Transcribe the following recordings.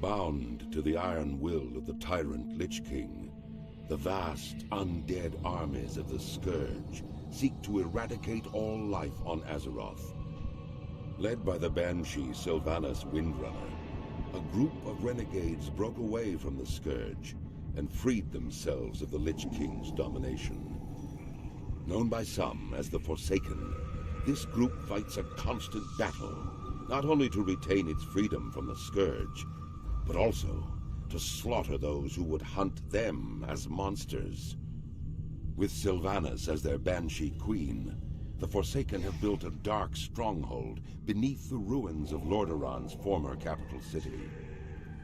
Bound to the iron will of the tyrant Lich King, the vast undead armies of the Scourge seek to eradicate all life on Azeroth. Led by the Banshee Sylvanas Windrunner, a group of renegades broke away from the Scourge and freed themselves of the Lich King's domination. Known by some as the Forsaken, this group fights a constant battle, not only to retain its freedom from the Scourge, but also to slaughter those who would hunt them as monsters. With Sylvanas as their Banshee Queen, the Forsaken have built a dark stronghold beneath the ruins of Lordaeron's former capital city.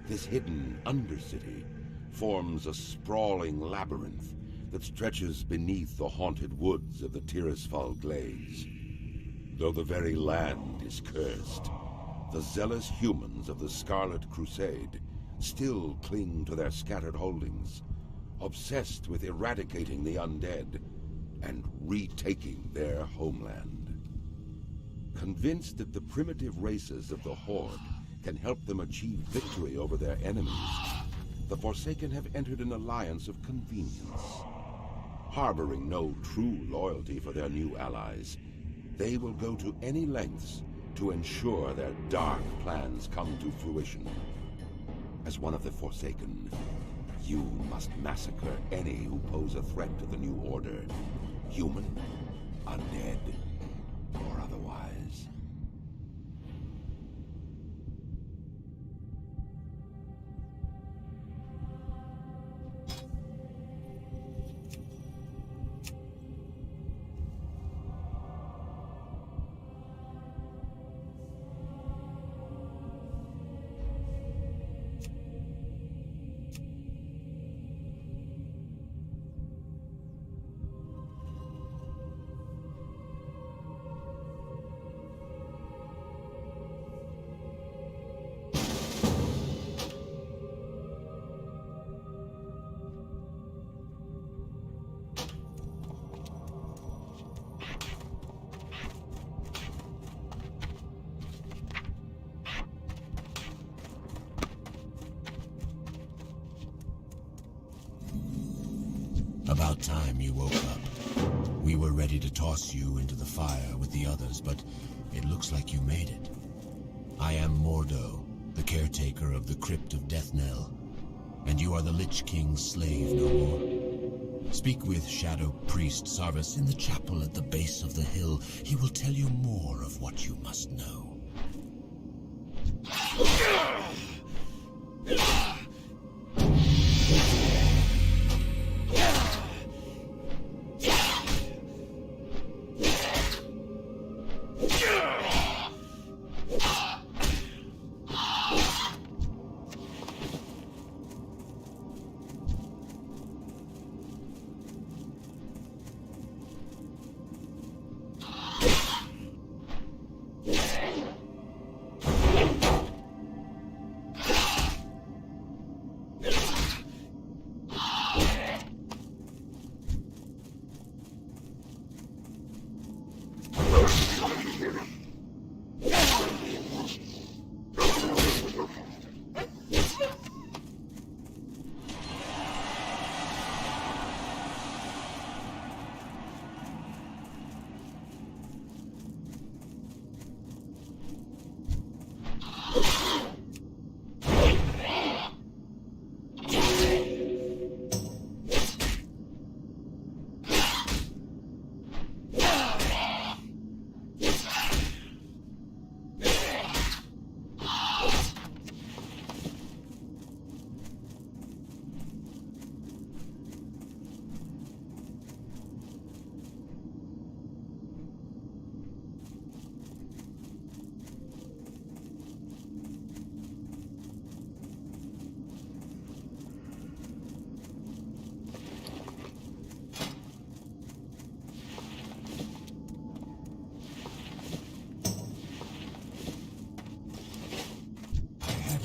This hidden Undercity forms a sprawling labyrinth that stretches beneath the haunted woods of the Tirisfal Glades. Though the very land is cursed, the zealous humans of the Scarlet Crusade still cling to their scattered holdings, obsessed with eradicating the undead and retaking their homeland. Convinced that the primitive races of the Horde can help them achieve victory over their enemies, the Forsaken have entered an alliance of convenience. Harboring no true loyalty for their new allies, they will go to any lengths to ensure their dark plans come to fruition. As one of the Forsaken, you must massacre any who pose a threat to the new order, human, undead, or otherwise. About time you woke up. We were ready to toss you into the fire with the others, but it looks like you made it. I am Mordo, the caretaker of the Crypt of Deathnell, and you are the Lich King's slave no more. Speak with Shadow Priest Sarvis in the chapel at the base of the hill. He will tell you more of what you must know.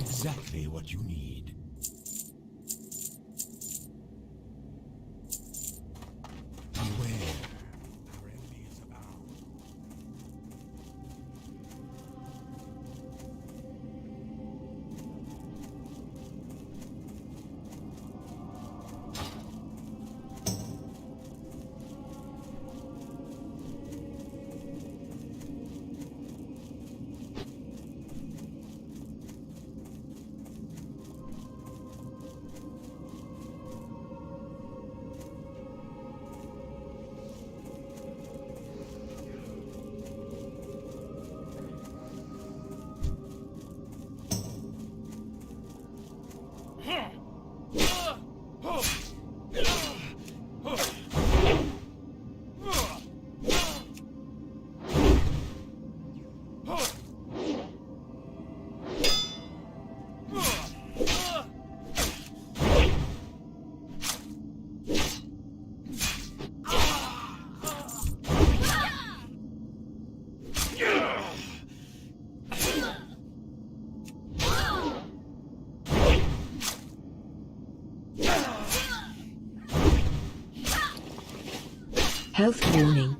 Exactly what you need. Beware. Our enemy is abound. Health warning.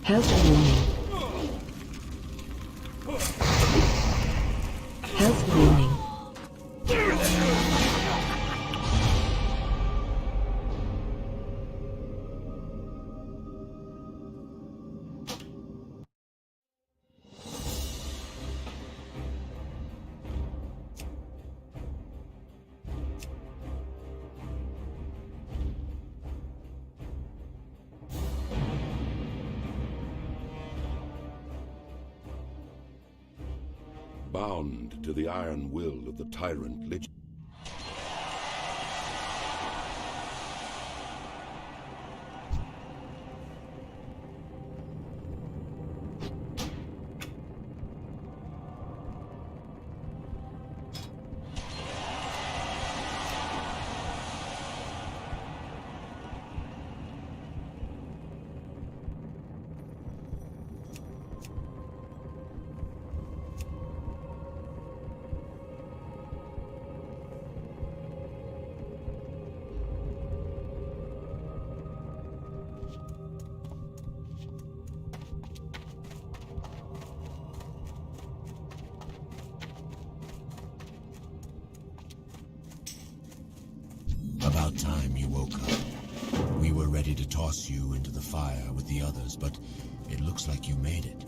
Health warning. Health warning. Bound to the iron will of the tyrant Lich. About time you woke up. We were ready to toss you into the fire with the others, but it looks like you made it.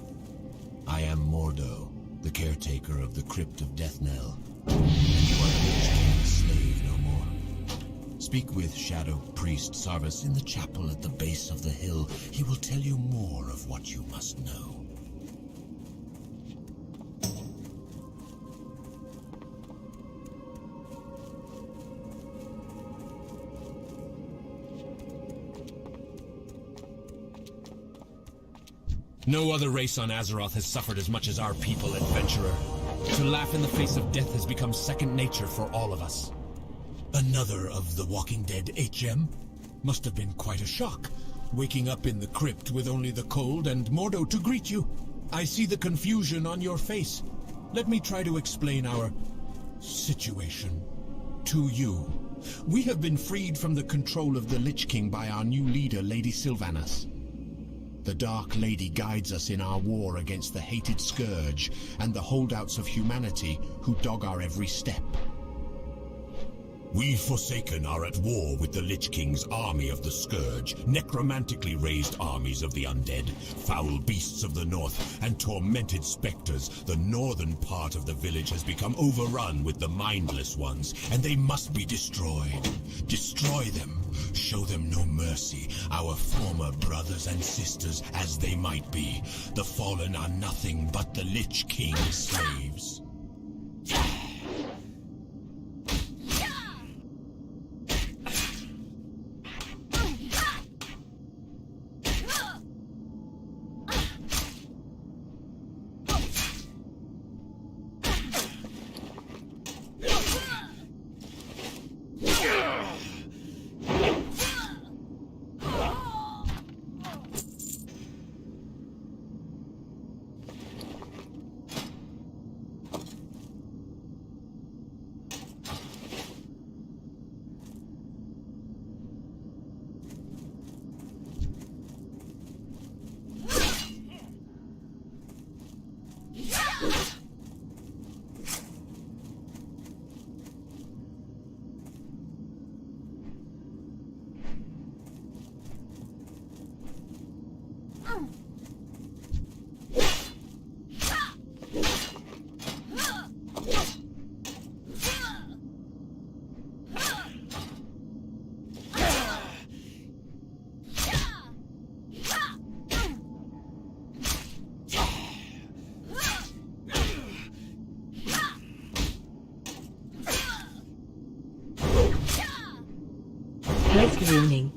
I am Mordo, the caretaker of the Crypt of Deathnell. And you are the Lich King's slave no more. Speak with Shadow Priest Sarvis in the chapel at the base of the hill. He will tell you more of what you must know. No other race on Azeroth has suffered as much as our people, adventurer. To laugh in the face of death has become second nature for all of us. Another of the Walking Dead HM? Must have been quite a shock, waking up in the crypt with only the cold and Mordo to greet you. I see the confusion on your face. Let me try to explain our situation to you. We have been freed from the control of the Lich King by our new leader, Lady Sylvanas. The Dark Lady guides us in our war against the hated Scourge and the holdouts of humanity who dog our every step. We Forsaken are at war with the Lich King's army of the Scourge, necromantically raised armies of the undead, foul beasts of the north, and tormented specters. The northern part of the village has become overrun with the mindless ones, and they must be destroyed. Destroy them. Show them no mercy, our former brothers and sisters as they might be. The fallen are nothing but the Lich King's slaves. Health warning.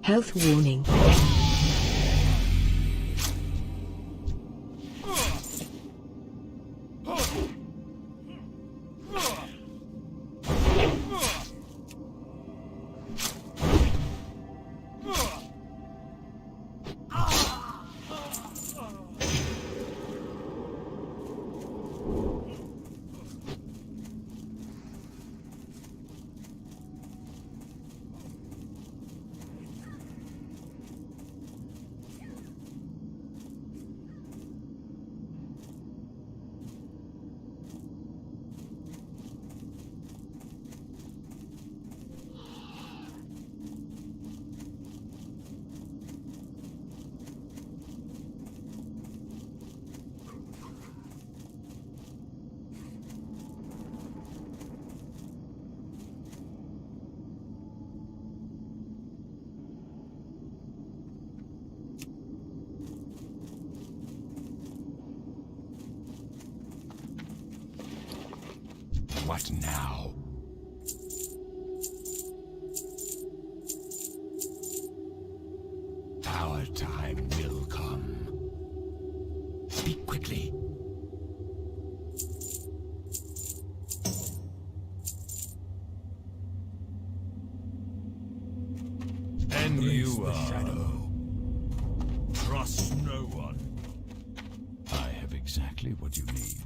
Health warning. What now? Our time will come. Speak quickly. And you are. Trust no one. I have exactly what you need.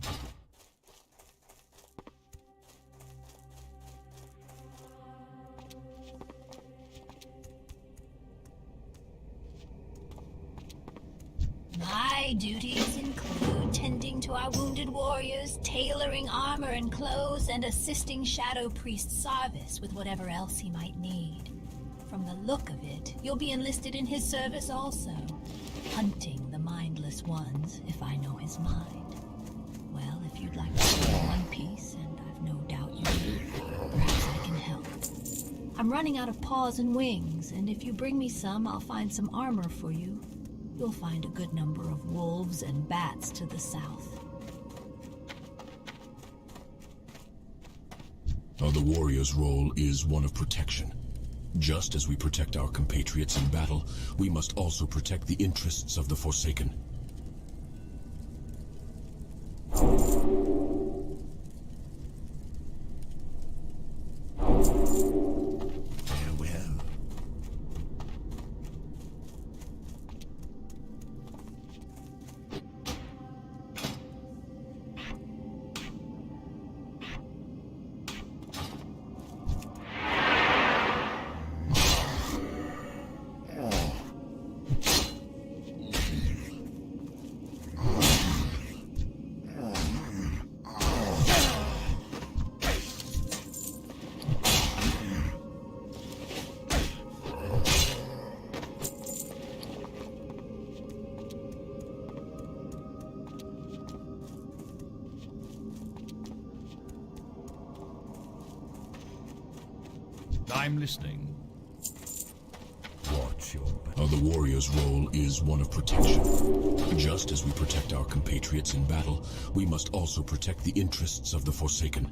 My duties include tending to our wounded warriors, tailoring armor and clothes, and assisting Shadow Priest Sarvis with whatever else he might need. From the look of it, you'll be enlisted in his service also, hunting the mindless ones, if I know his mind. Well, if you'd like to see one piece, and I've no doubt you do, perhaps I can help. I'm running out of paws and wings, and if you bring me some, I'll find some armor for you. You'll find a good number of wolves and bats to the south. The warrior's role is one of protection. Just as we protect our compatriots in battle, we must also protect the interests of the Forsaken. Farewell. I'm listening. Watch your back. The warrior's role is one of protection. Just as we protect our compatriots in battle, we must also protect the interests of the Forsaken.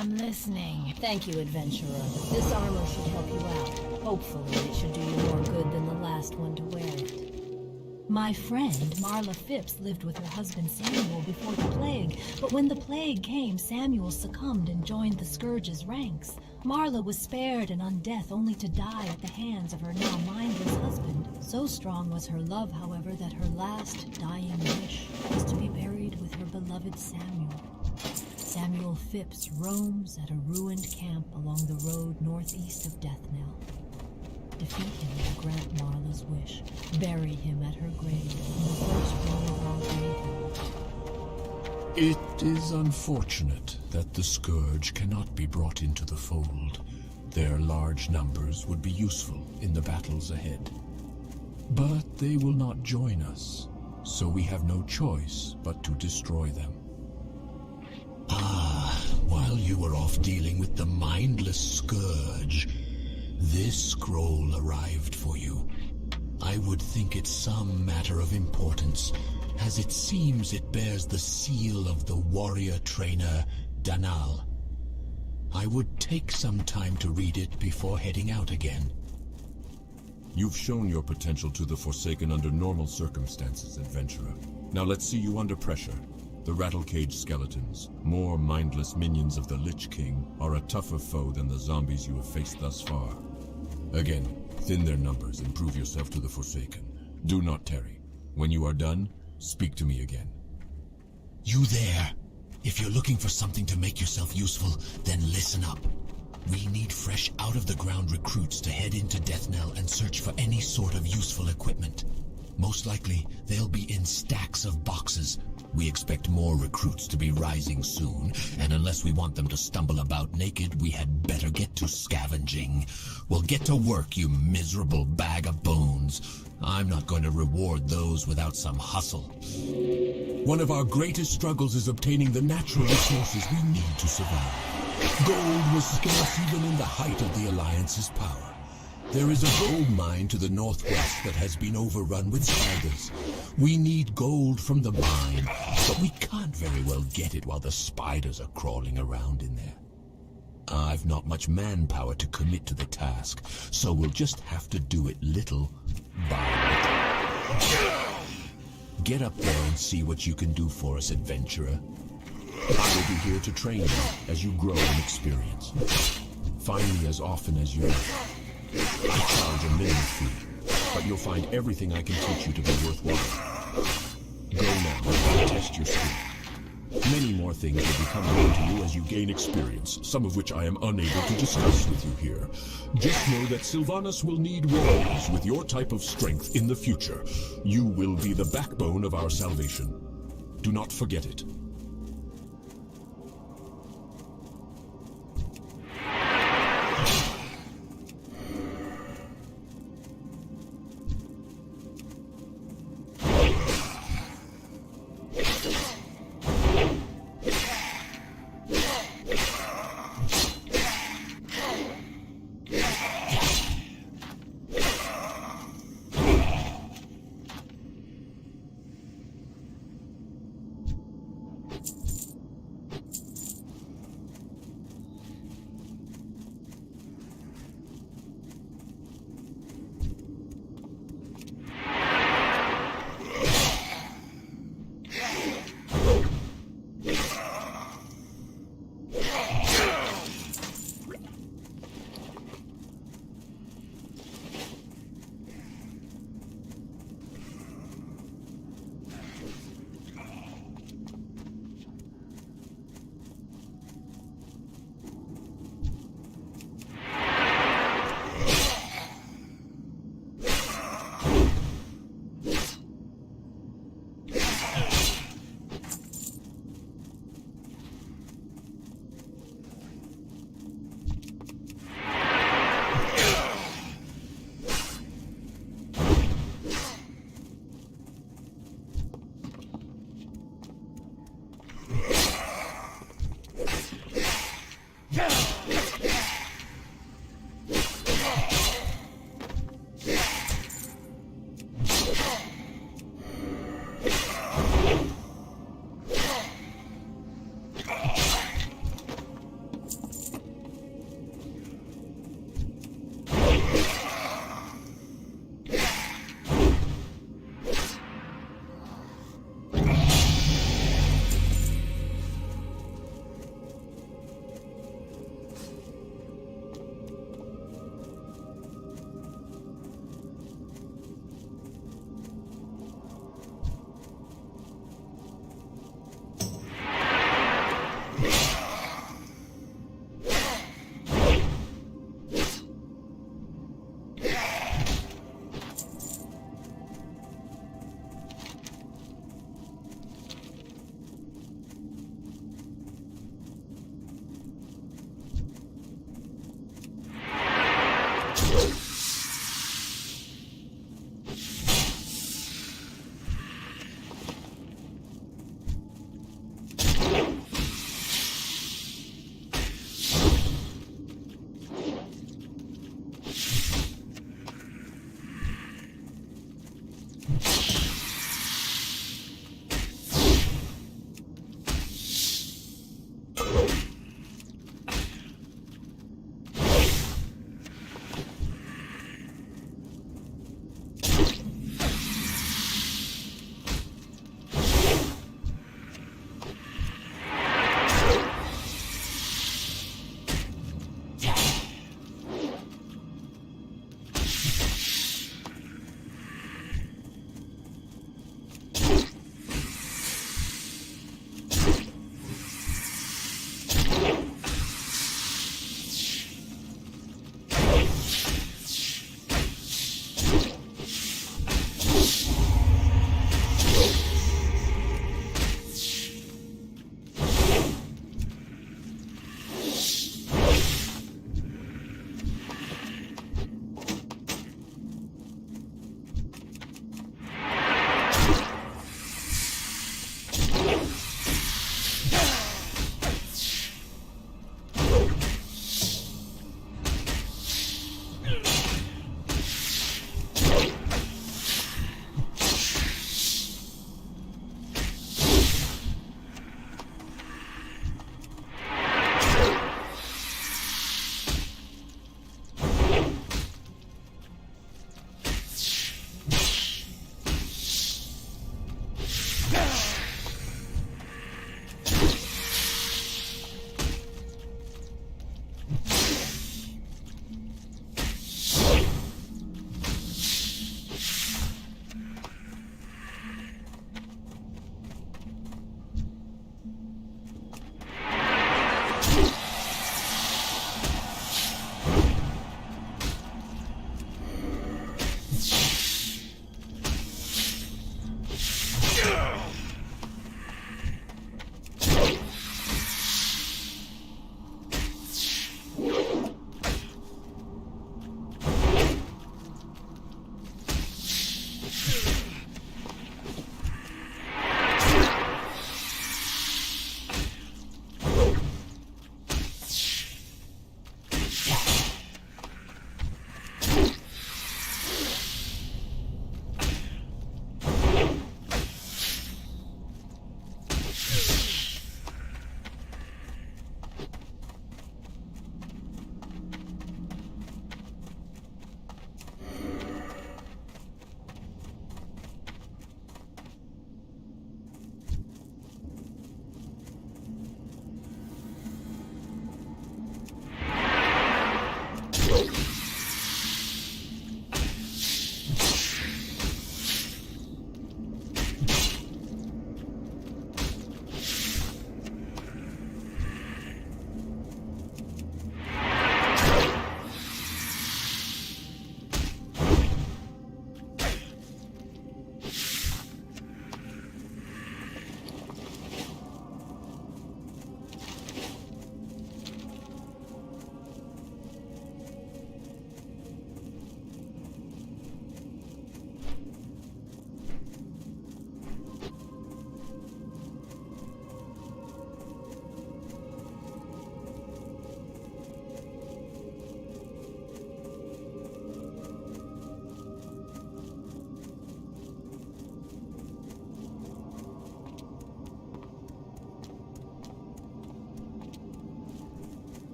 I'm listening. Thank you, adventurer. This armor should help you out. Hopefully, it should do you more good than the last one to wear it. My friend, Marla Phipps, lived with her husband Samuel before the plague, but when the plague came, Samuel succumbed and joined the Scourge's ranks. Marla was spared and on death only to die at the hands of her now mindless husband. So strong was her love, however, that her last dying wish was to be buried with her beloved Samuel. Samuel Phipps roams at a ruined camp along the road northeast of Deathnell. Defeat him and grant Marla's wish. Bury him at her grave in the first row of our graveyard. It is unfortunate that the Scourge cannot be brought into the fold. Their large numbers would be useful in the battles ahead. But they will not join us, so we have no choice but to destroy them. While you were off dealing with the mindless Scourge, this scroll arrived for you. I would think it some matter of importance, as it seems it bears the seal of the warrior trainer, Danal. I would take some time to read it before heading out again. You've shown your potential to the Forsaken under normal circumstances, adventurer. Now let's see you under pressure. The Rattlecage skeletons, more mindless minions of the Lich King, are a tougher foe than the zombies you have faced thus far. Again, thin their numbers and prove yourself to the Forsaken. Do not tarry. When you are done, speak to me again. You there? If you're looking for something to make yourself useful, then listen up. We need fresh out-of-the-ground recruits to head into Deathnell and search for any sort of useful equipment. Most likely, they'll be in stacks of boxes. We expect more recruits to be rising soon, and unless we want them to stumble about naked, we had better get to scavenging. Well, get to work, you miserable bag of bones. I'm not going to reward those without some hustle. One of our greatest struggles is obtaining the natural resources we need to survive. Gold was scarce even in the height of the Alliance's power. There is a gold mine to the northwest that has been overrun with spiders. We need gold from the mine, but we can't very well get it while the spiders are crawling around in there. I've not much manpower to commit to the task, so we'll just have to do it little by little. Get up there and see what you can do for us, adventurer. I will be here to train you as you grow in experience. Find me as often as you like. I charge a minimum fee, but you'll find everything I can teach you to be worthwhile. Go now and test your skill. Many more things will become known to you as you gain experience, some of which I am unable to discuss with you here. Just know that Sylvanas will need warriors with your type of strength in the future. You will be the backbone of our salvation. Do not forget it.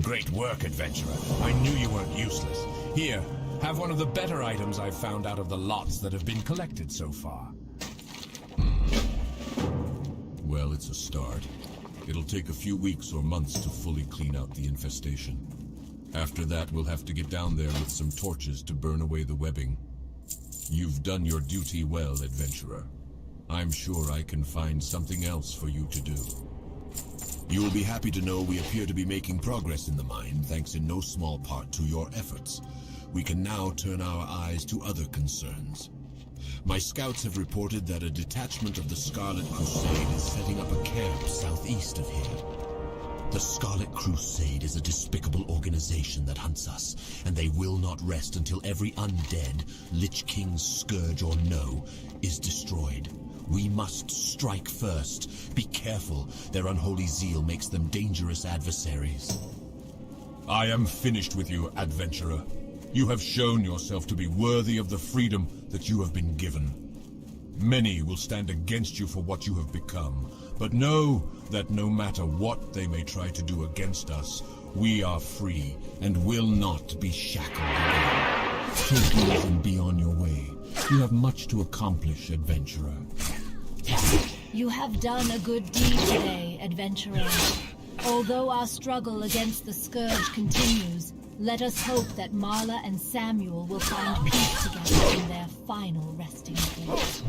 Great work, adventurer. I knew you weren't useless. Here, have one of the better items I've found out of the lots that have been collected so far. Well, it's a start. It'll take a few weeks or months to fully clean out the infestation. After that, we'll have to get down there with some torches to burn away the webbing. You've done your duty well, adventurer. I'm sure I can find something else for you to do. You will be happy to know we appear to be making progress in the mine, thanks in no small part to your efforts. We can now turn our eyes to other concerns. My scouts have reported that a detachment of the Scarlet Crusade is setting up a camp southeast of here. The Scarlet Crusade is a despicable organization that hunts us, and they will not rest until every undead, Lich King's scourge or no, is destroyed. We must strike first. Be careful. Their unholy zeal makes them dangerous adversaries. I am finished with you, adventurer. You have shown yourself to be worthy of the freedom that you have been given. Many will stand against you for what you have become, but know that no matter what they may try to do against us, we are free and will not be shackled again. Take these and be on your way. You have much to accomplish, adventurer. You have done a good deed today, adventurer. Although our struggle against the Scourge continues, let us hope that Marla and Samuel will find peace together in their final resting place.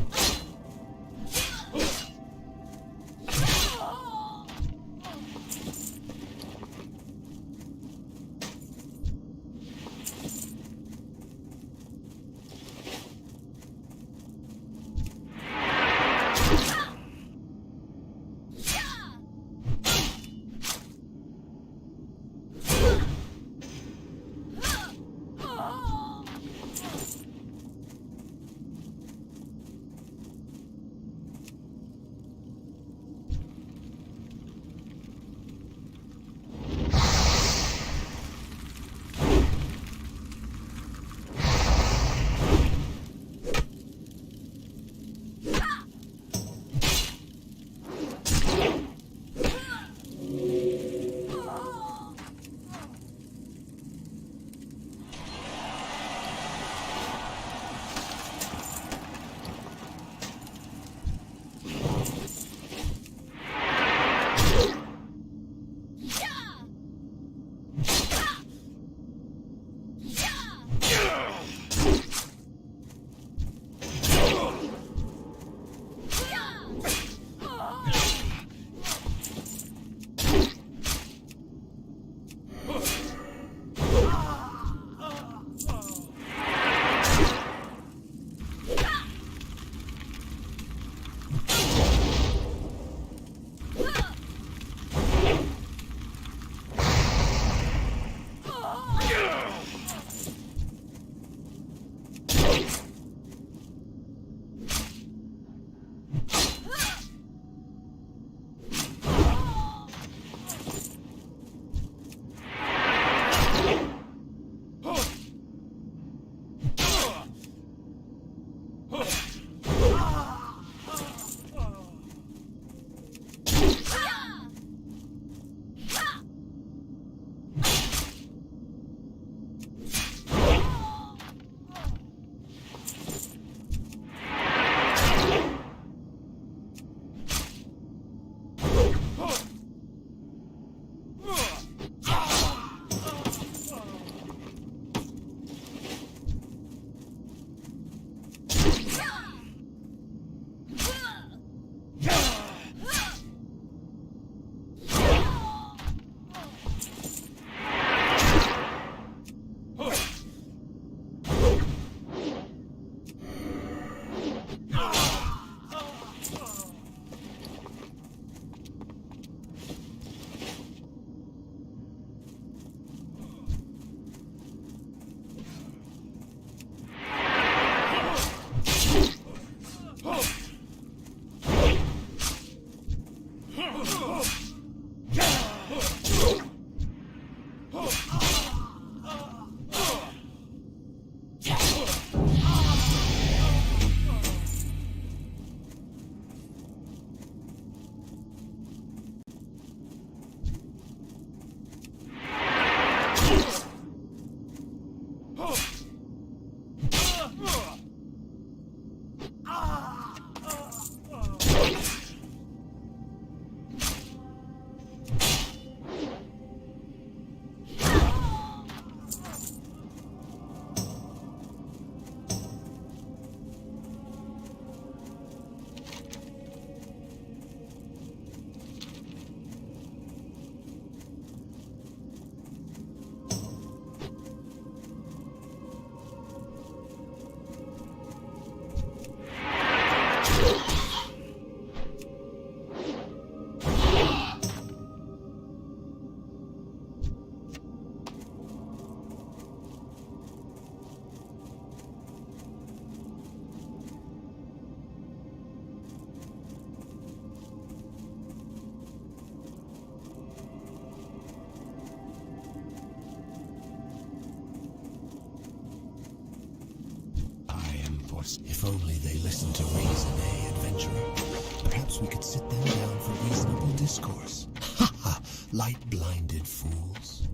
trust. If only they listened to reason, eh, adventurer? Perhaps we could sit them down for reasonable discourse. Ha ha! Light-blinded fools.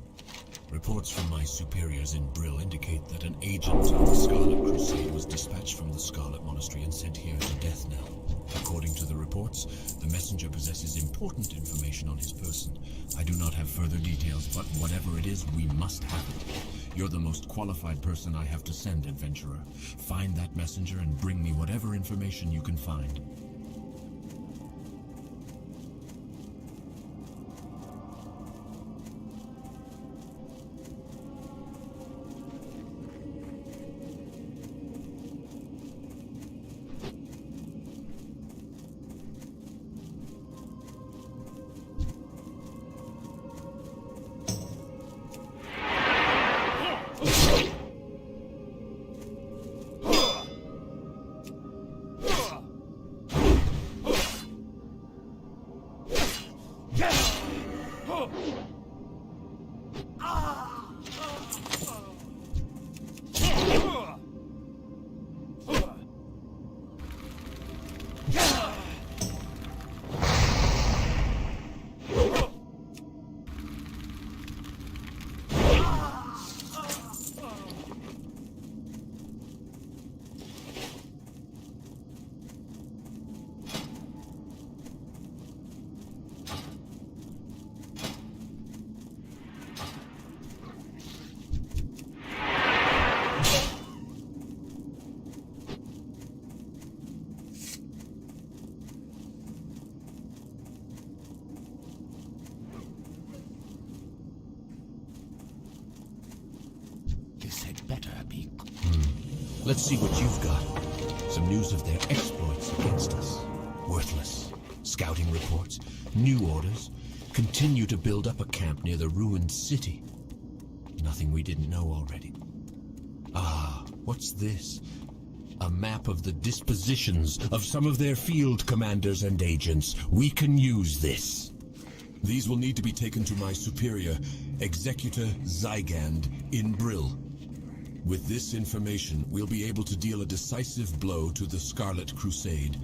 Reports from my superiors in Brill indicate that an agent of the Scarlet Crusade was dispatched from the Scarlet Monastery and sent here to Death Knell. According to the reports, the messenger possesses important information on his person. I do not have further details, but whatever it is, we must have it. You're the most qualified person I have to send, adventurer. Find that messenger and bring me whatever information you can find. Let's see what you've got. Some news of their exploits against us. Worthless. Scouting reports. New orders. Continue to build up a camp near the ruined city. Nothing we didn't know already. Ah, what's this? A map of the dispositions of some of their field commanders and agents. We can use this. These will need to be taken to my superior, Executor Zygand, in Brill. With this information, we'll be able to deal a decisive blow to the Scarlet Crusade.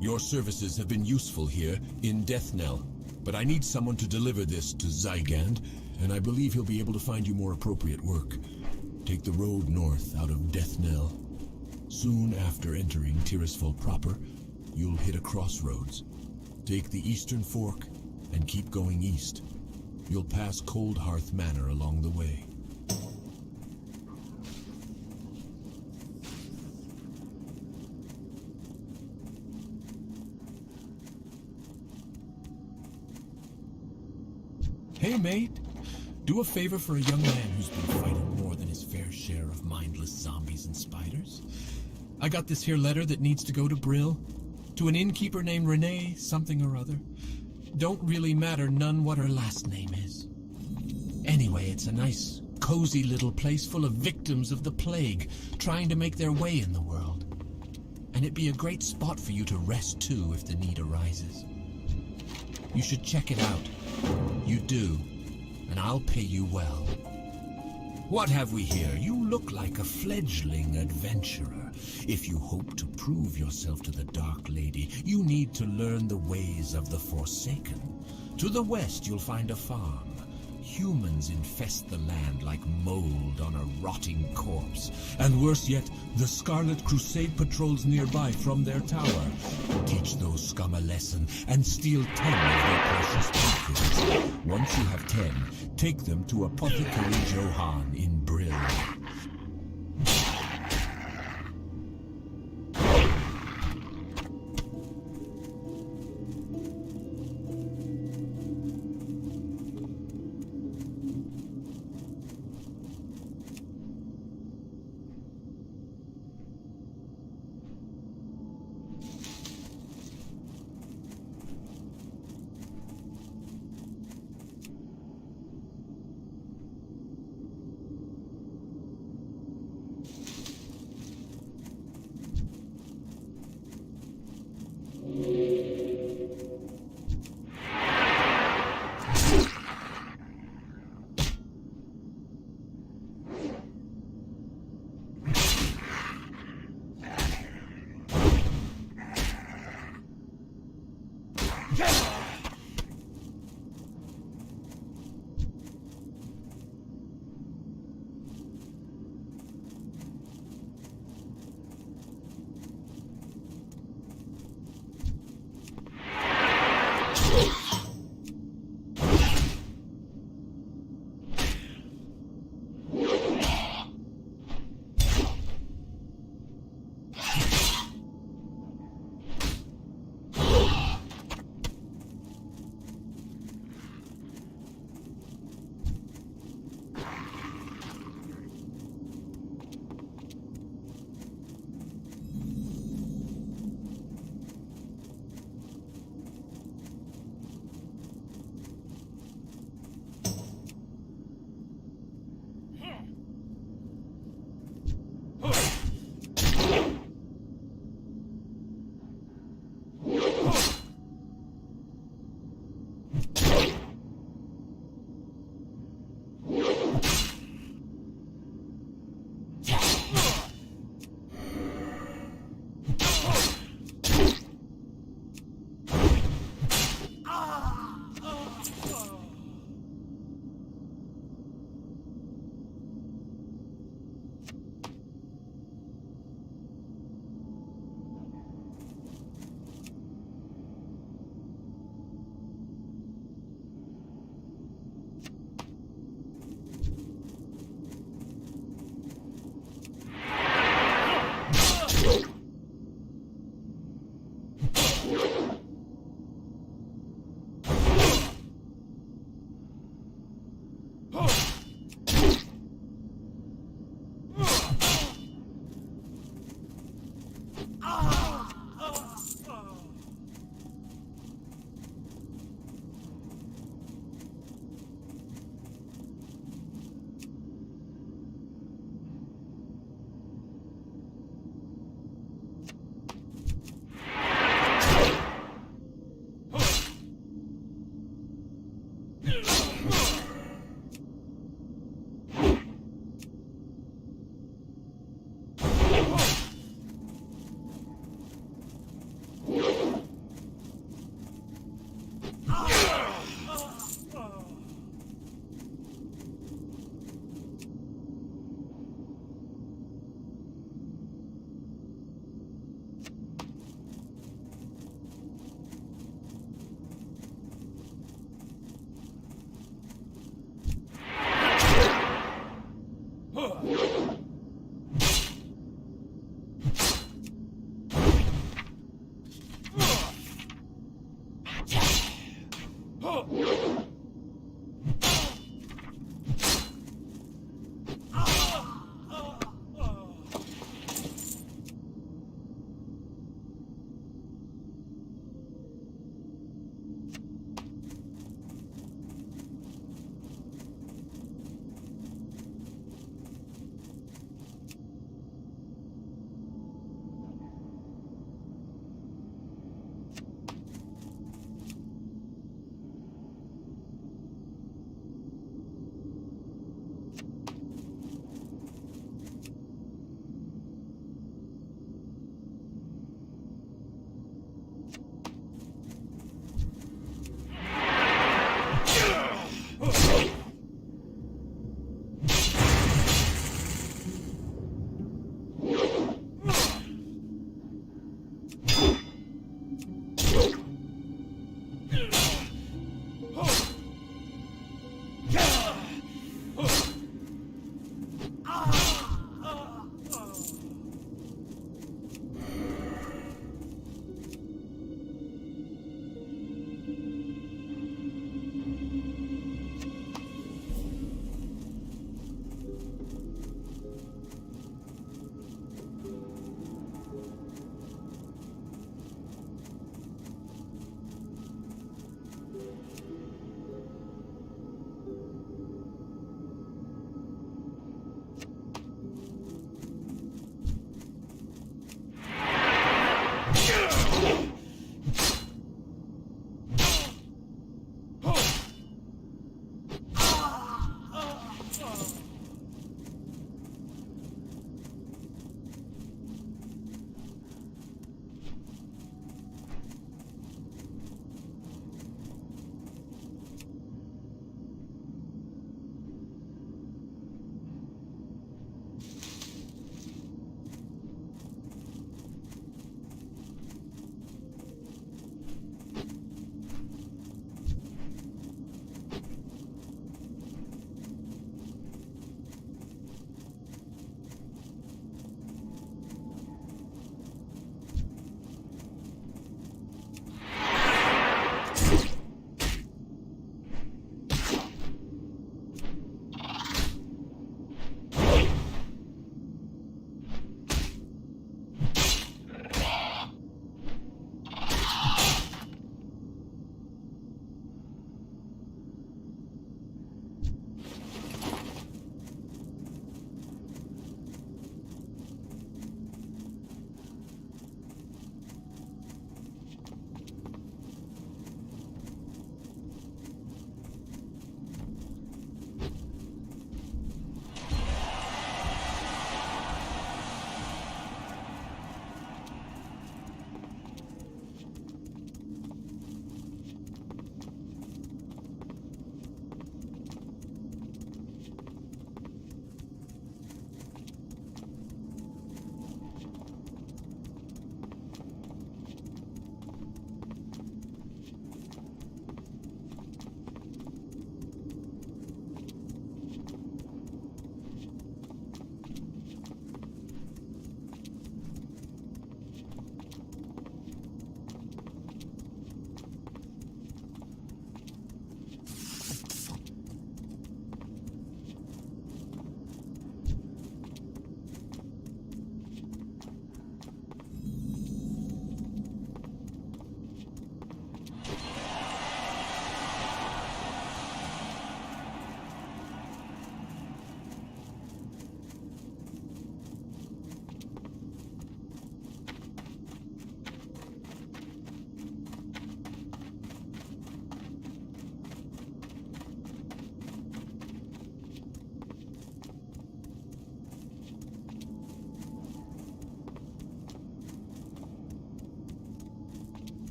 Your services have been useful here in Death Knell, but I need someone to deliver this to Zygand, and I believe he'll be able to find you more appropriate work. Take the road north out of Death Knell. Soon after entering Tirisfal proper, you'll hit a crossroads. Take the eastern fork and keep going east. You'll pass Cold Hearth Manor along the way. Hey, mate. Do a favor for a young man who's been fighting more than his fair share of mindless zombies and spiders. I got this here letter that needs to go to Brill, to an innkeeper named Renee something or other. Don't really matter none what her last name is. Anyway, it's a nice, cozy little place full of victims of the plague, trying to make their way in the world. And it'd be a great spot for you to rest too if the need arises. You should check it out. You do, and I'll pay you well. What have we here? You look like a fledgling adventurer. If you hope to prove yourself to the Dark Lady, you need to learn the ways of the Forsaken. To the west, you'll find a farm. Humans infest the land like mold on a rotting corpse. And worse yet, the Scarlet Crusade patrols nearby from their tower. Teach those scum a lesson and steal 10 of their precious tokens. Once you have 10, take them to Apothecary Johann in Brill.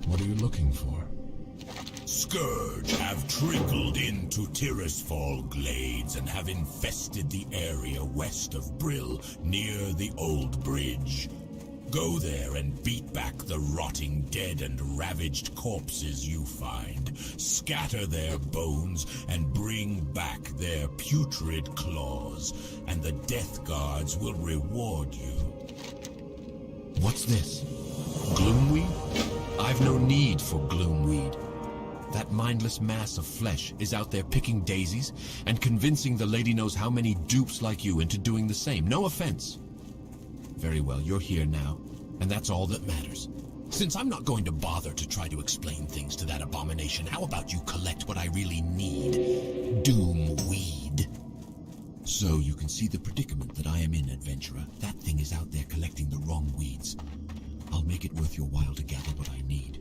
What are you looking for? Scourge have trickled into Tirisfal Glades and have infested the area west of Brill, near the Old Bridge. Go there and beat back the rotting dead and ravaged corpses you find. Scatter their bones and bring back their putrid claws, and the Death Guards will reward you. What's this? Gloomweed? I've no need for gloomweed. That mindless mass of flesh is out there picking daisies and convincing the lady knows how many dupes like you into doing the same. No offense. Very well, you're here now, and that's all that matters. Since I'm not going to bother to try to explain things to that abomination, how about you collect what I really need? Doomweed. So you can see the predicament that I am in, adventurer. That thing is out there collecting the wrong weeds. I'll make it worth your while to gather what I need.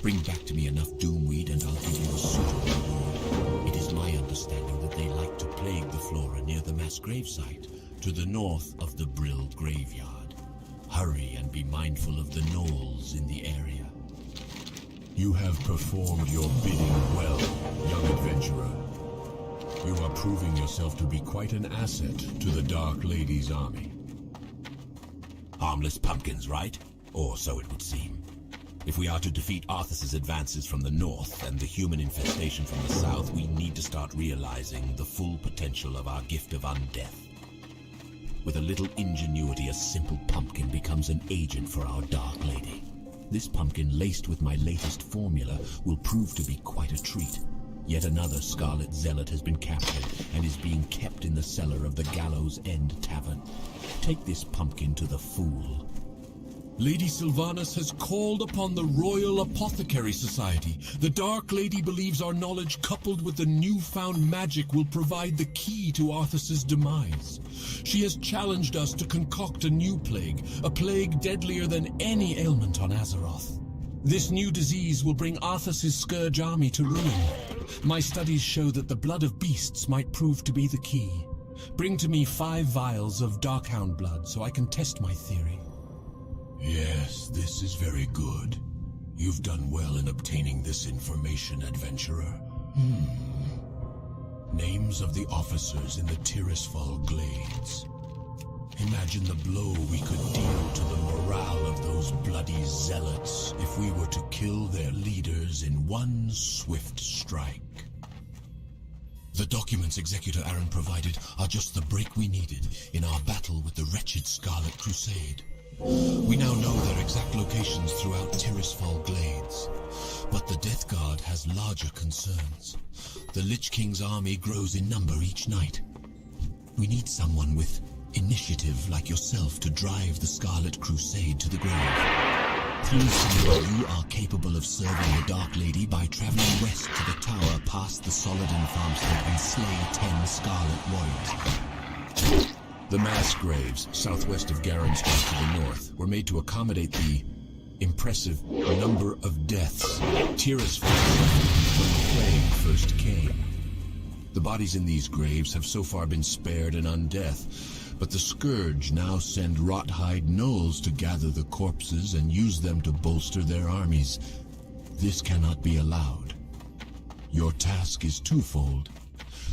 Bring back to me enough doomweed and I'll give you a suitable reward. It is my understanding that they like to plague the flora near the mass gravesite, to the north of the Brill graveyard. Hurry and be mindful of the gnolls in the area. You have performed your bidding well, young adventurer. You are proving yourself to be quite an asset to the Dark Lady's army. Harmless pumpkins, right? Or so it would seem. If we are to defeat Arthas's advances from the north and the human infestation from the south, we need to start realizing the full potential of our gift of undeath. With a little ingenuity, a simple pumpkin becomes an agent for our Dark Lady. This pumpkin, laced with my latest formula, will prove to be quite a treat. Yet another Scarlet Zealot has been captured and is being kept in the cellar of the Gallows End Tavern. Take this pumpkin to the fool. Lady Sylvanas has called upon the Royal Apothecary Society. The Dark Lady believes our knowledge coupled with the newfound magic will provide the key to Arthas's demise. She has challenged us to concoct a new plague, a plague deadlier than any ailment on Azeroth. This new disease will bring Arthas's Scourge army to ruin. My studies show that the blood of beasts might prove to be the key. Bring to me 5 vials of Darkhound blood so I can test my theory. Yes, this is very good. You've done well in obtaining this information, adventurer. Names of the officers in the Tirisfal Glades. Imagine the blow we could deal to the morale of those bloody zealots if we were to kill their leaders in one swift strike. The documents Executor Aaron provided are just the break we needed in our battle with the wretched Scarlet Crusade. We now know their exact locations throughout Tirisfal Glades. But the Death Guard has larger concerns. The Lich King's army grows in number each night. We need someone with initiative like yourself to drive the Scarlet Crusade to the grave. Prove to me you are capable of serving the Dark Lady by traveling west to the tower past the Soladin farmstead and slay 10 Scarlet Warriors. The mass graves, southwest of Garenstead to the north, were made to accommodate the impressive number of deaths Tirisfal suffered when the plague first came. The bodies in these graves have so far been spared an undeath, but the Scourge now send Rothhide gnolls to gather the corpses and use them to bolster their armies. This cannot be allowed. Your task is twofold.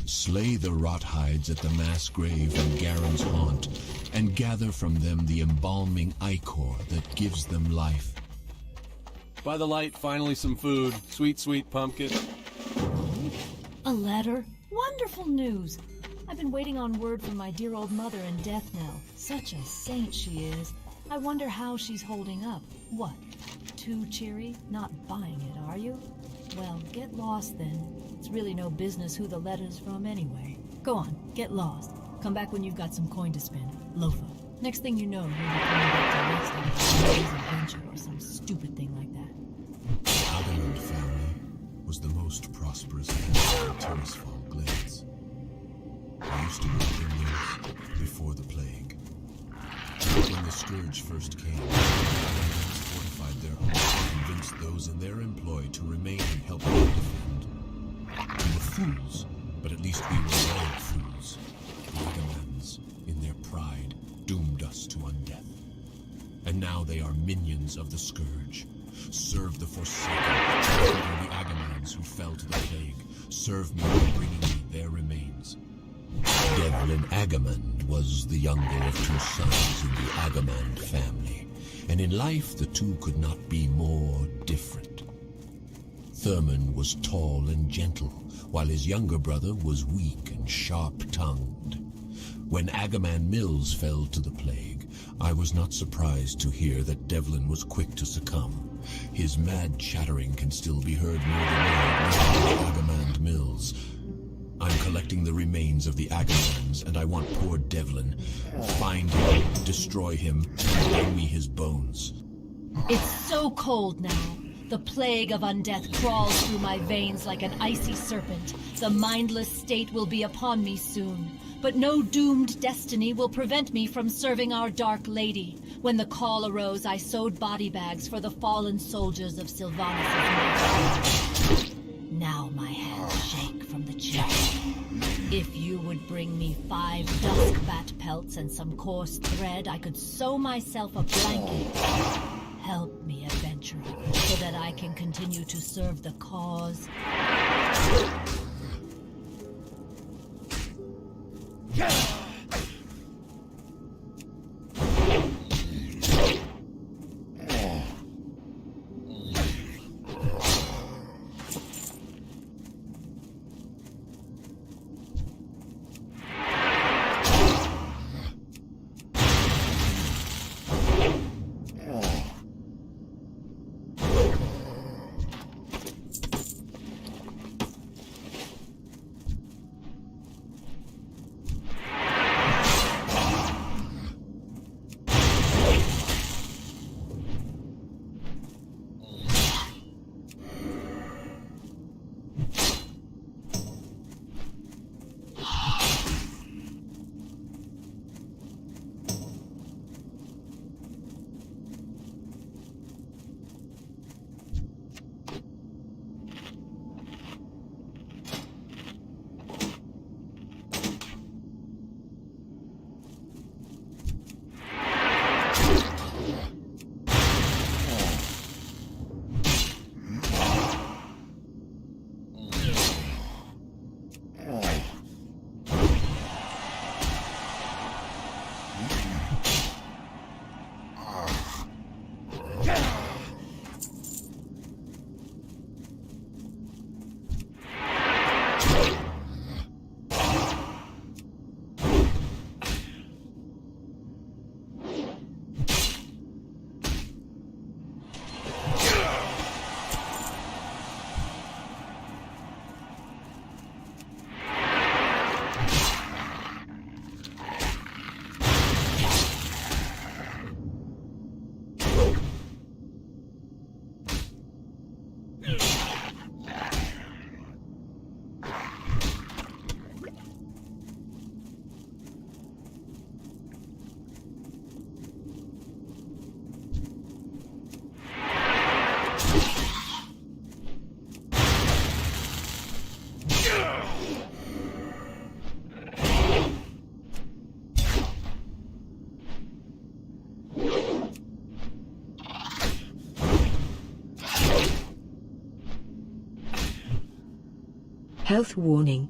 Slay the Rothides at the mass grave in Garen's haunt, and gather from them the embalming ichor that gives them life. By the light, finally some food. Sweet, sweet pumpkin. A letter? Wonderful news! I've been waiting on word from my dear old mother in death knell. Such a saint she is. I wonder how she's holding up. What? Too cheery? Not buying it, are you? Well, get lost then. It's really no business who the letter's from anyway. Go on, get lost. Come back when you've got some coin to spend. Loafer. Next thing you know, you'll be coming back to Weston adventure or some stupid thing like that. The Agamond family was the most prosperous family in Tirisfal Glades. I used to work in those before the plague. When the Scourge first came, the Agamons fortified their homes and convinced those in their employ to remain and help them defend. We were fools, but at least we were loyal fools. The Agamons, in their pride, doomed us to undeath. And now they are minions of the Scourge. Serve the Forsaken, including the Agamons who fell to the plague. Serve me by bringing me their remains. Devlin Agamond was the younger of 2 sons in the Agamond family, and in life the two could not be more different. Thurman was tall and gentle, while his younger brother was weak and sharp-tongued. When Agamand Mills fell to the plague, I was not surprised to hear that Devlin was quick to succumb. His mad chattering can still be heard near the road near Agamand Mills. I'm collecting the remains of the Agamans, and I want poor Devlin. Find him, destroy him, and bring me his bones. It's so cold now. The plague of undeath crawls through my veins like an icy serpent. The mindless state will be upon me soon. But no doomed destiny will prevent me from serving our Dark Lady. When the call arose, I sewed body bags for the fallen soldiers of Sylvanas'. Now my hands shake from the chest. If you would bring me 5 dusk bat pelts and some coarse thread, I could sew myself a blanket. Help me, adventurer, so that I can continue to serve the cause. Health warning.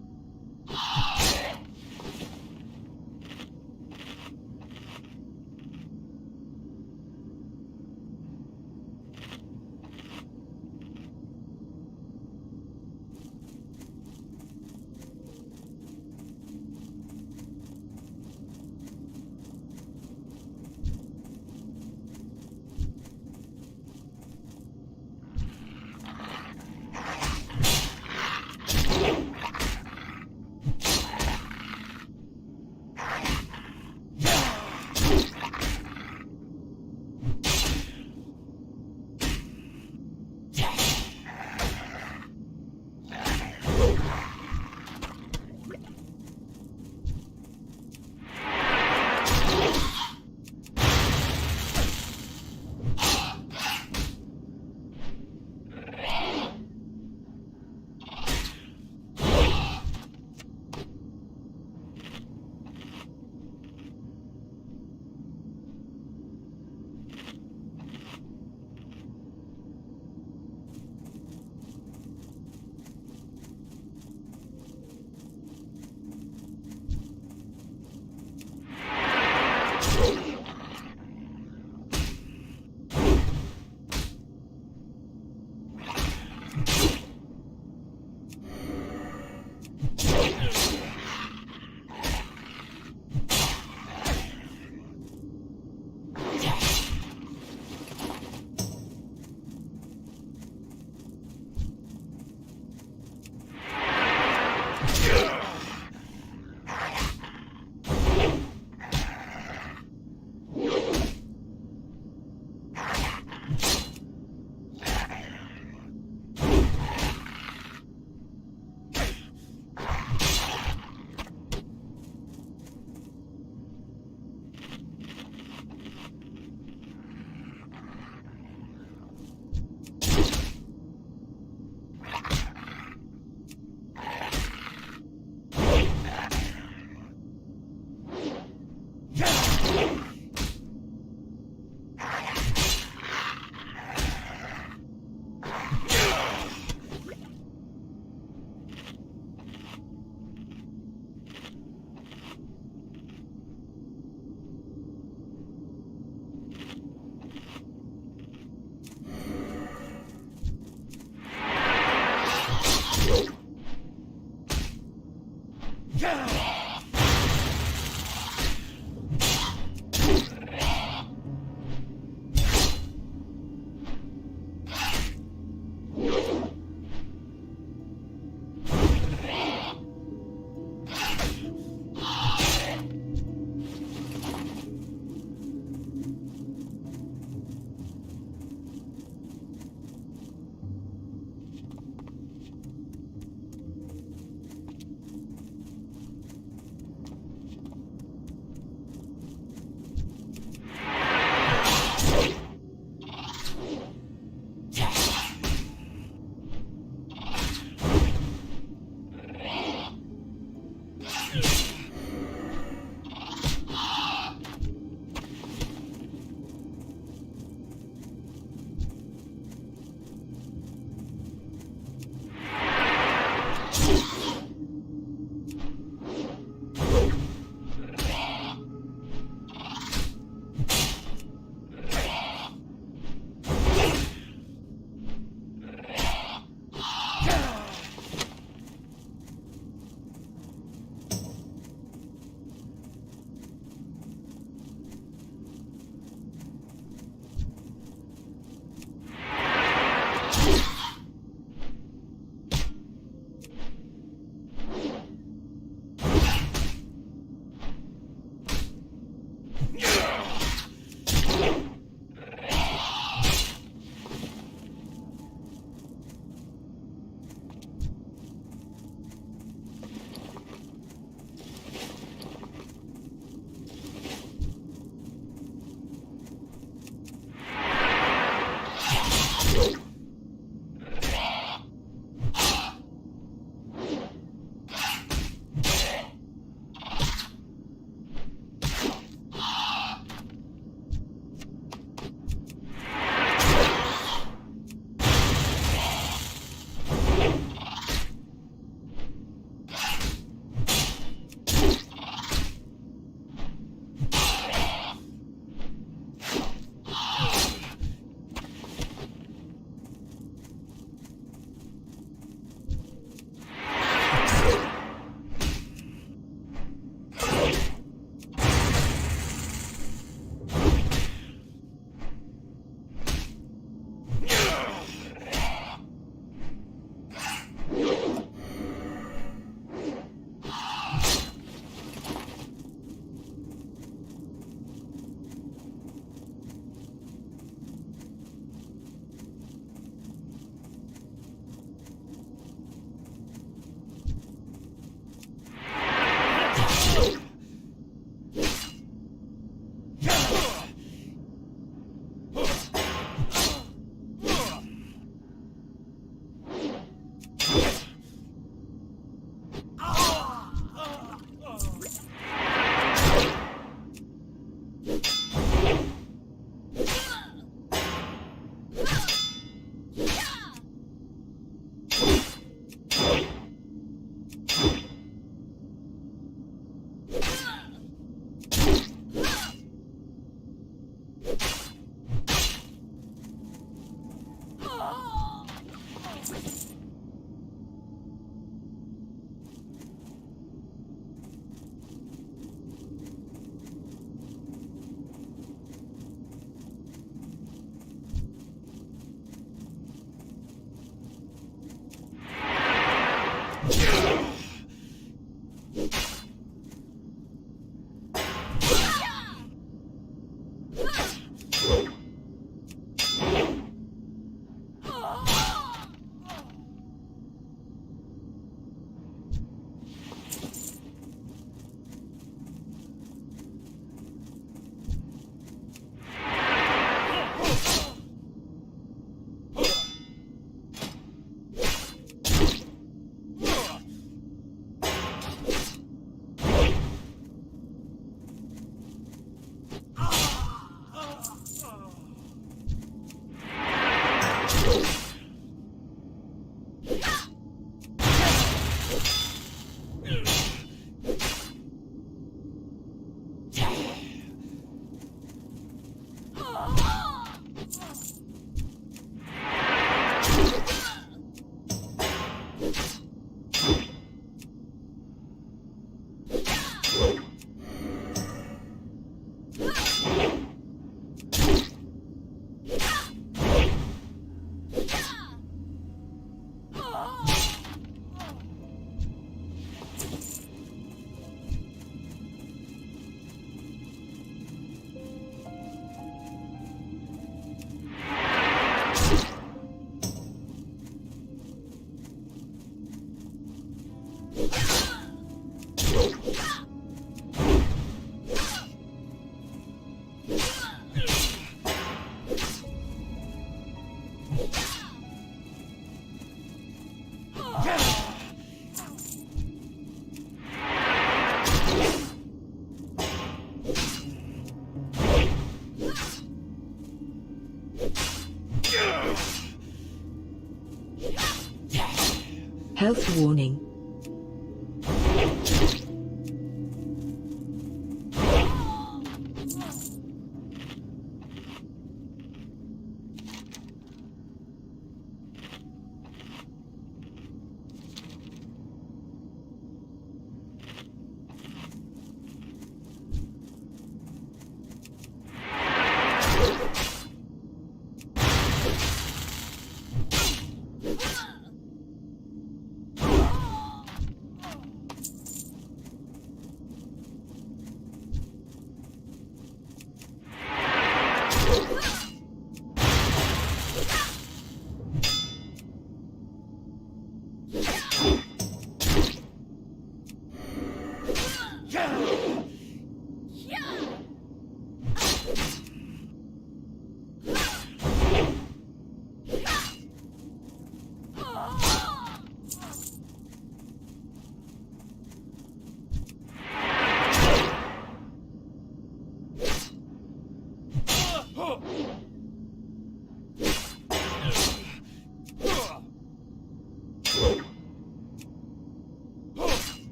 Health warning.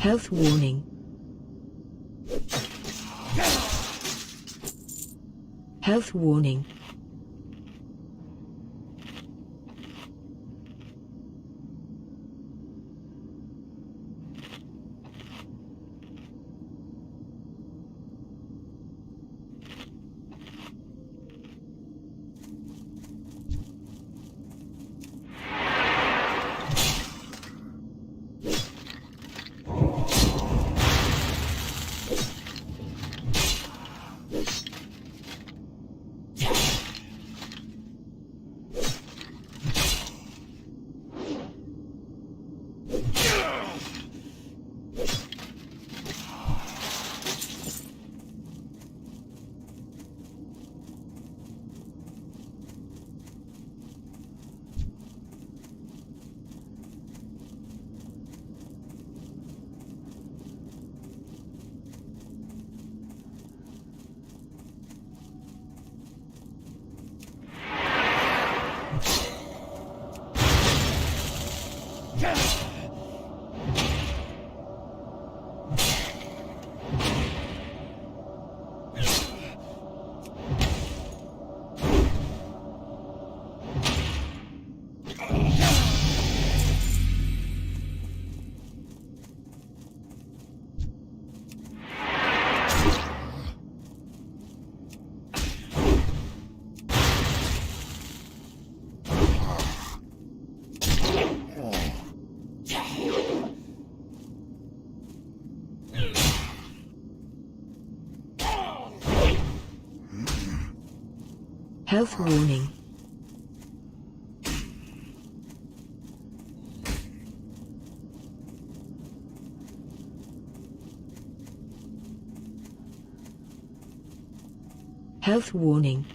Health warning. Health warning. Health warning. Health warning.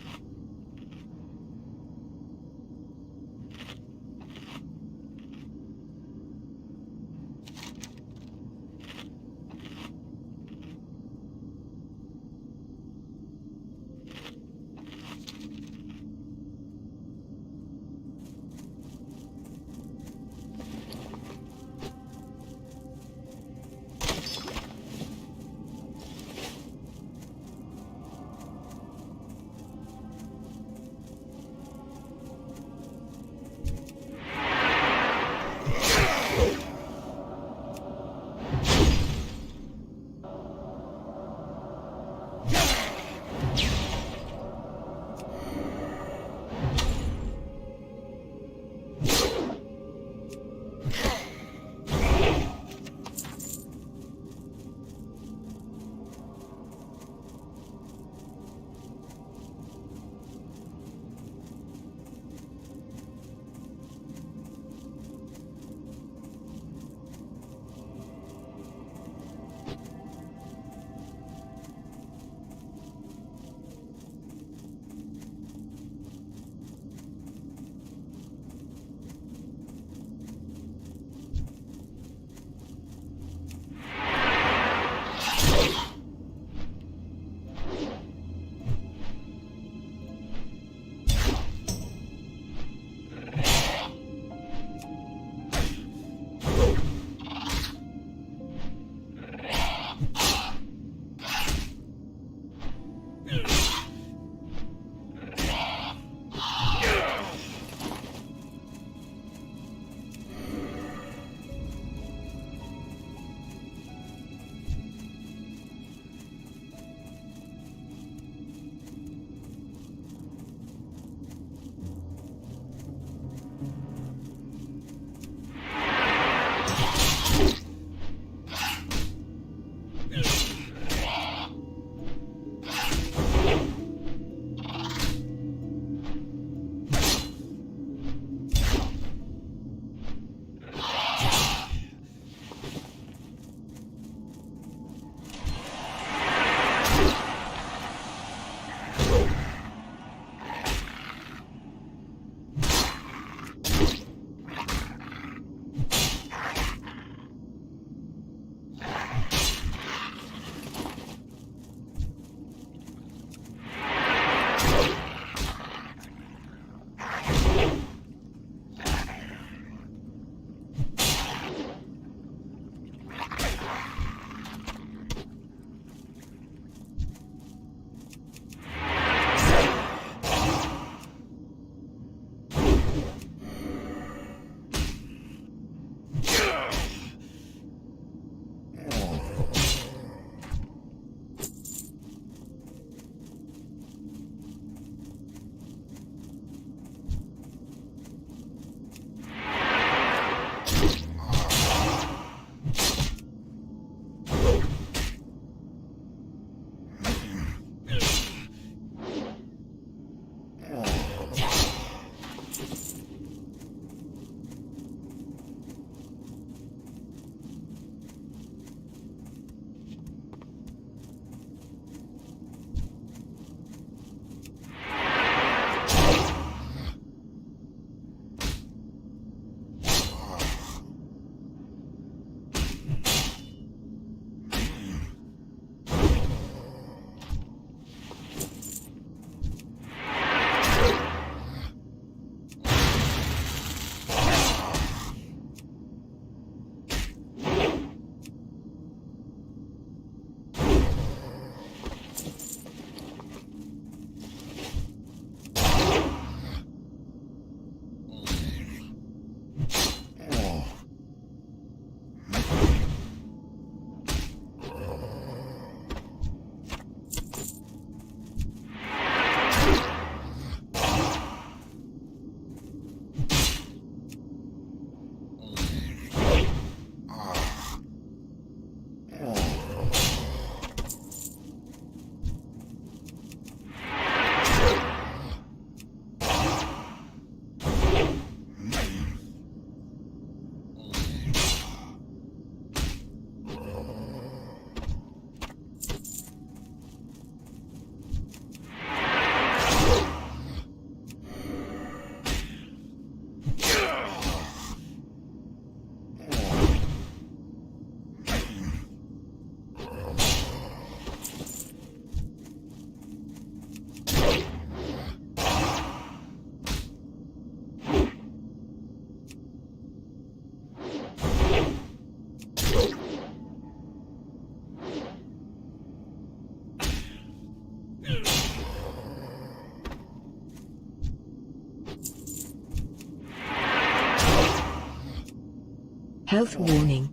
Health warning.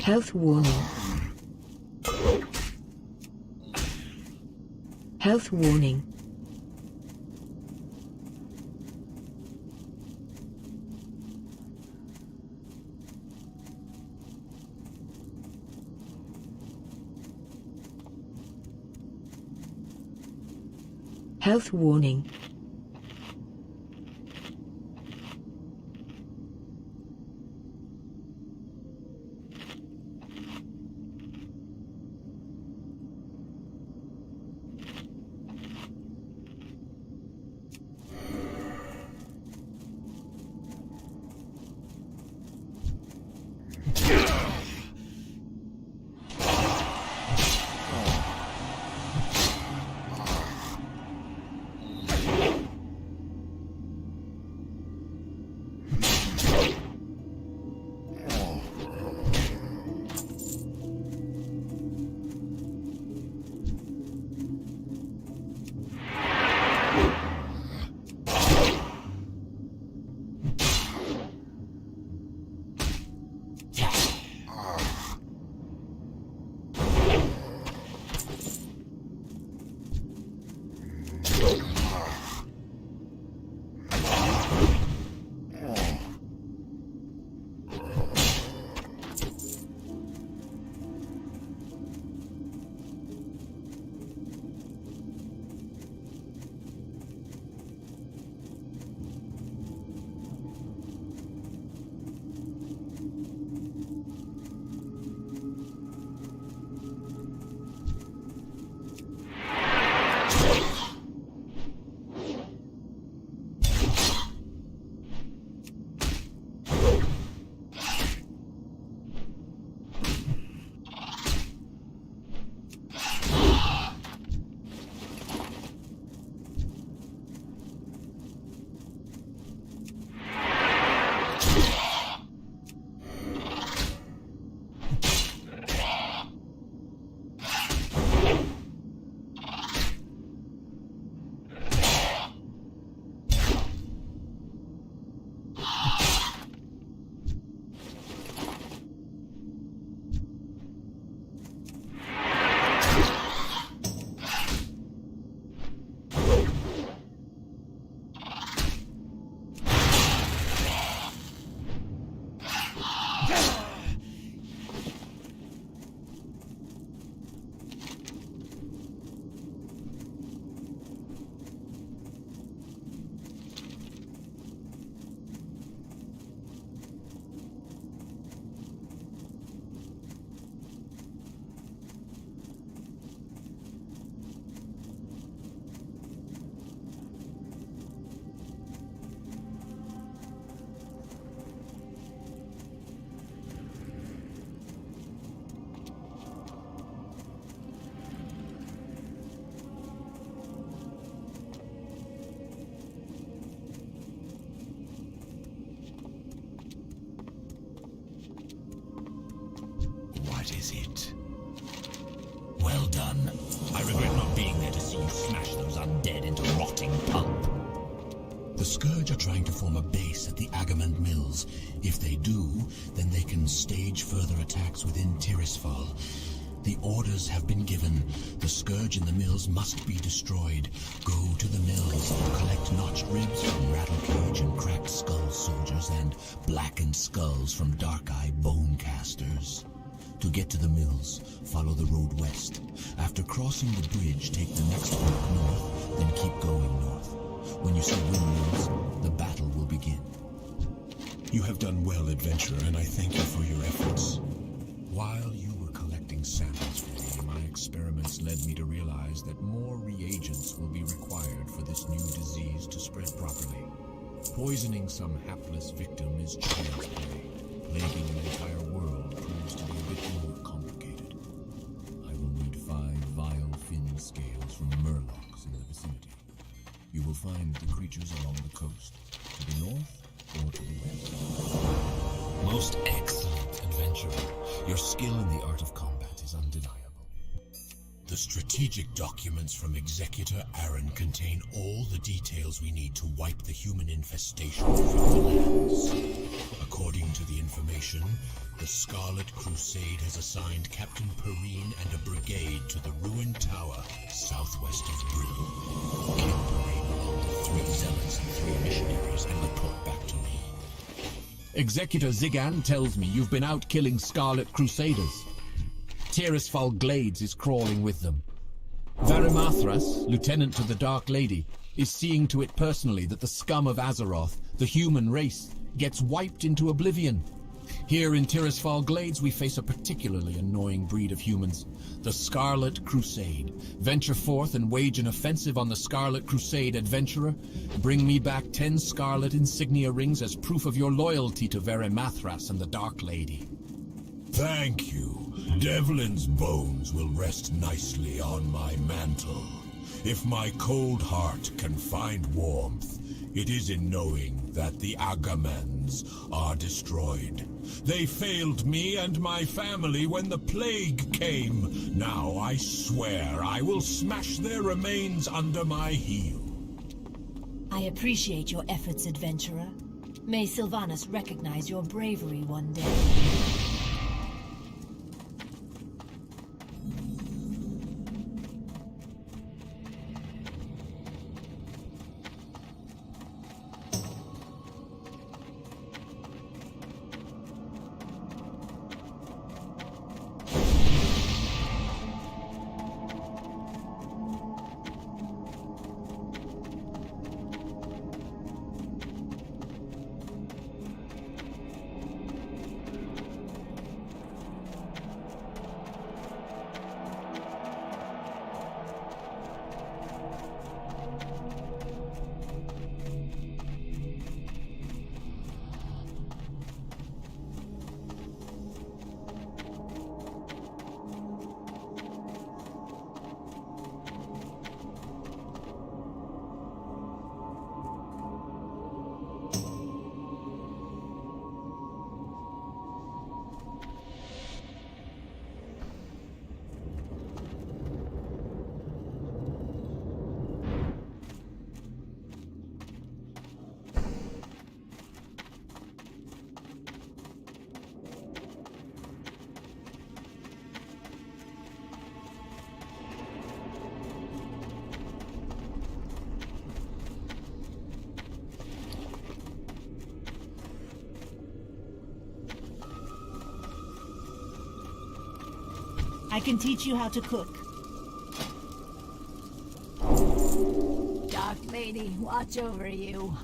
Health warning. Health warning. Health warning. What is it? Well done. I regret not being there to see you smash those undead into rotting pulp. The Scourge are trying to form a base at the Agamand Mills. If they do, then they can stage further attacks within Tirisfal. The orders have been given. The Scourge in the mills must be destroyed. Go to the mills, collect notched ribs from Rattlecage and Cracked Skull soldiers, and blackened skulls from Dark-Eye Bone Casters. To get to the mills, follow the road west. After crossing the bridge, take the next fork north, then keep going north. When you see windmills, the battle will begin. You have done well, adventurer, and I thank you for your efforts. While you were collecting samples for me, my experiments led me to realize that more reagents will be required for this new disease to spread properly. Poisoning some hapless victim is child's play. Plaguing an entire world proves to be a bit more complicated. I will need 5 vile fin scales from murlocs in the vicinity. You will find the creatures along the coast, to the north or to the west. Most excellent adventurer. Your skill in the art of combat is undeniable. The strategic documents from Executor Aaron contain all the details we need to wipe the human infestation from the lands. According to the information, the Scarlet Crusade has assigned Captain Perrine and a brigade to the ruined tower southwest of Brill. Kill Perrine along with 3 zealots and 3 missionaries and report back to me. Executor Zigan tells me you've been out killing Scarlet Crusaders. Tirisfal Glades is crawling with them. Varimathras, lieutenant to the Dark Lady, is seeing to it personally that the scum of Azeroth, the human race, gets wiped into oblivion. Here in Tirisfal Glades, we face a particularly annoying breed of humans, the Scarlet Crusade. Venture forth and wage an offensive on the Scarlet Crusade, adventurer. Bring me back 10 Scarlet Insignia rings as proof of your loyalty to Varimathras and the Dark Lady. Thank you. Devlin's bones will rest nicely on my mantle. If my cold heart can find warmth, it is in knowing that the Agamans are destroyed. They failed me and my family when the plague came. Now I swear I will smash their remains under my heel. I appreciate your efforts, adventurer. May Sylvanas recognize your bravery one day. I can teach you how to cook. Dark Lady, watch over you.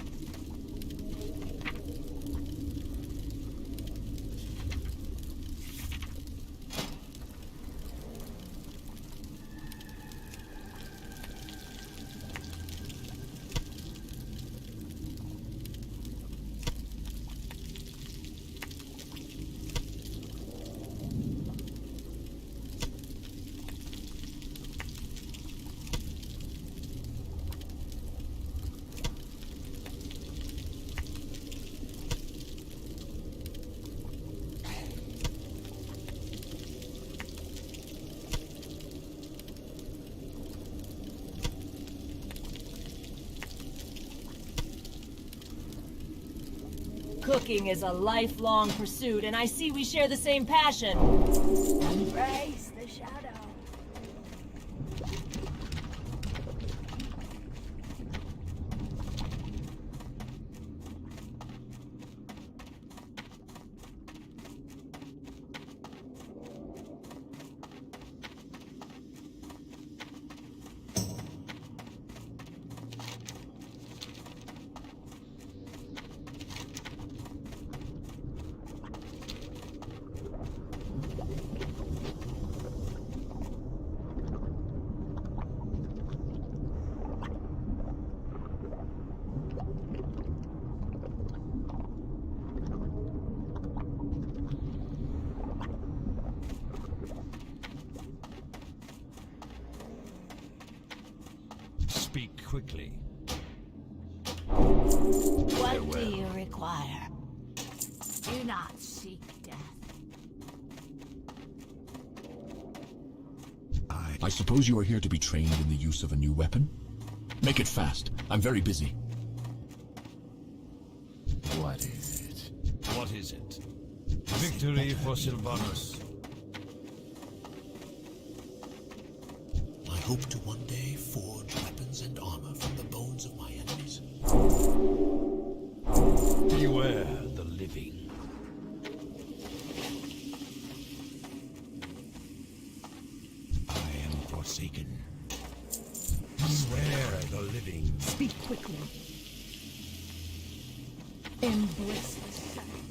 Cooking is a lifelong pursuit, and I see we share the same passion. Embrace the shadow. Speak quickly. What do you require? Do not seek death. I suppose you are here to be trained in the use of a new weapon? Make it fast. I'm very busy. What is it? What is it? Victory for Sylvanus. I hope to one day forge weapons and armor from the bones of my enemies. Beware the living. I am forsaken. Beware the living. Speak quickly. Embrace the shadow.